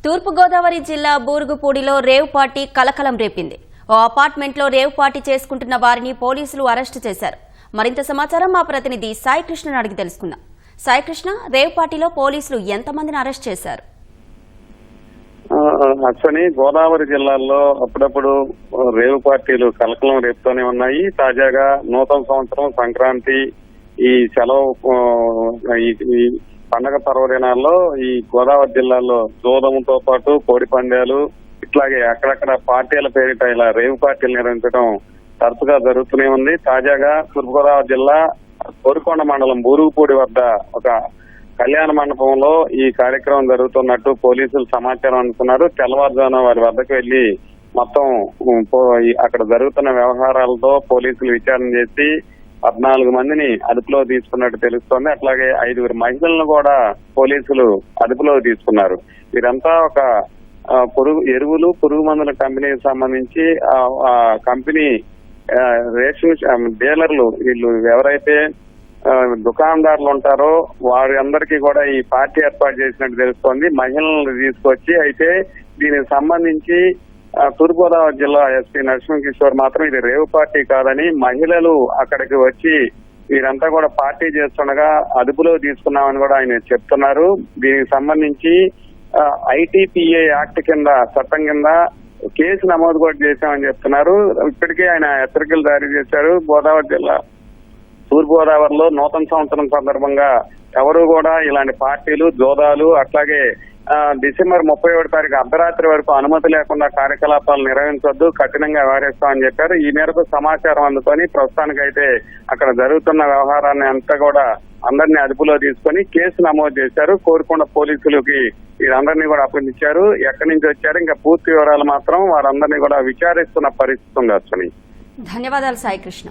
తూర్పుగోదావరి జిల్లా బూరుగుపూడిలో rave party కలకలం రేపింది. ఓ అపార్ట్మెంట్లో రేవ్ పార్టీ చేసుకుంటున్న వారిని పోలీసులు అరెస్టు చేశారు. మరింత సమాచారం మా ప్రతినిధి సాయికృష్ణను అడిగి తెలుసుకుందాం. సాయికృష్ణ, రేవ్ పార్టీలో పోలీసులు ఎంతమందిని అరెస్ట్ చేశారు? అశ్వని, గోదావరి జిల్లాల్లో అప్పుడప్పుడు రేవు పార్టీలు కలకలం రేపుతూనే ఉన్నాయి. తాజాగా నూతన సంవత్సరం, సంక్రాంతి, ఈ సెలవు, ఈ పండగ పర్వదినాల్లో ఈ గోదావరి జిల్లాలో జోదముతో పాటు కోడి పందాలు, ఇట్లాగే అక్కడక్కడ పార్టీల పేరిట ఇలా రేవు పార్టీలు నిర్వహించడం తరచుగా జరుగుతూనే ఉంది. తాజాగా తూర్పుగోదావరి జిల్లా కోరుకొండ మండలం బూరుగుపూడి వద్ద ఒక కళ్యాణ మండపంలో ఈ కార్యక్రమం జరుగుతున్నట్టు పోలీసులు సమాచారం అందుకున్నారు. తెల్లవారుజామున వారి వద్దకు వెళ్లి మొత్తం అక్కడ జరుగుతున్న వ్యవహారాలతో పోలీసులు విచారణ చేసి 14 మందిని అదుపులో తీసుకున్నట్టు తెలుస్తోంది. అట్లాగే 5 మహిళలను కూడా పోలీసులు అదుపులో తీసుకున్నారు. వీరంతా ఒక ఎరువులు, పురుగు మందుల కంపెనీకి సంబంధించి ఆ కంపెనీ రేషన్ డీలర్లు, వీళ్ళు ఎవరైతే దుకాణదారులు ఉంటారో వారి అందరికీ కూడా ఈ పార్టీ ఏర్పాటు చేసినట్టు తెలుస్తోంది. మహిళలను తీసుకొచ్చి, అయితే దీనికి సంబంధించి తూర్పుగోదావరి జిల్లా ఎస్పీ నరసింహకిషోర్ మాత్రం ఇది రేవు పార్టీ కాదని, మహిళలు అక్కడికి వచ్చి వీరంతా కూడా పార్టీ చేస్తుండగా అదుపులో తీసుకున్నామని కూడా ఆయన చెప్తున్నారు. దీనికి సంబంధించి ITPA యాక్ట్ కింద, చట్టం కింద కేసు నమోదు కూడా చేశామని చెప్తున్నారు. ఇప్పటికే ఆయన హెచ్చరికలు జారీ చేశారు. గోదావరి జిల్లా తూర్పుగోదావరిలో నూతన సంవత్సరం సందర్భంగా ఎవరు కూడా ఇలాంటి పార్టీలు, జోదాలు, అట్లాగే డిసెంబర్ 31 తారీఖు అర్ధరాత్రి వరకు అనుమతి లేకుండా కార్యకలాపాలు నిర్వహించొద్దు, కఠినంగా వ్యవహరిస్తామని చెప్పారు. ఈ మేరకు సమాచారం అందుకొని ప్రస్తుతానికైతే అక్కడ జరుగుతున్న వ్యవహారాన్ని అంతా కూడా అందరినీ అదుపులో తీసుకొని కేసు నమోదు చేశారు. కోరుకొండ పోలీసులకి వీరందరినీ కూడా అప్పగించారు. ఎక్కడి నుంచి వచ్చారు, ఇంకా పూర్తి వివరాలు మాత్రం వారందరినీ కూడా విచారిస్తున్న పరిస్థితి ఉంది. ధన్యవాదాలు సాయికృష్ణ.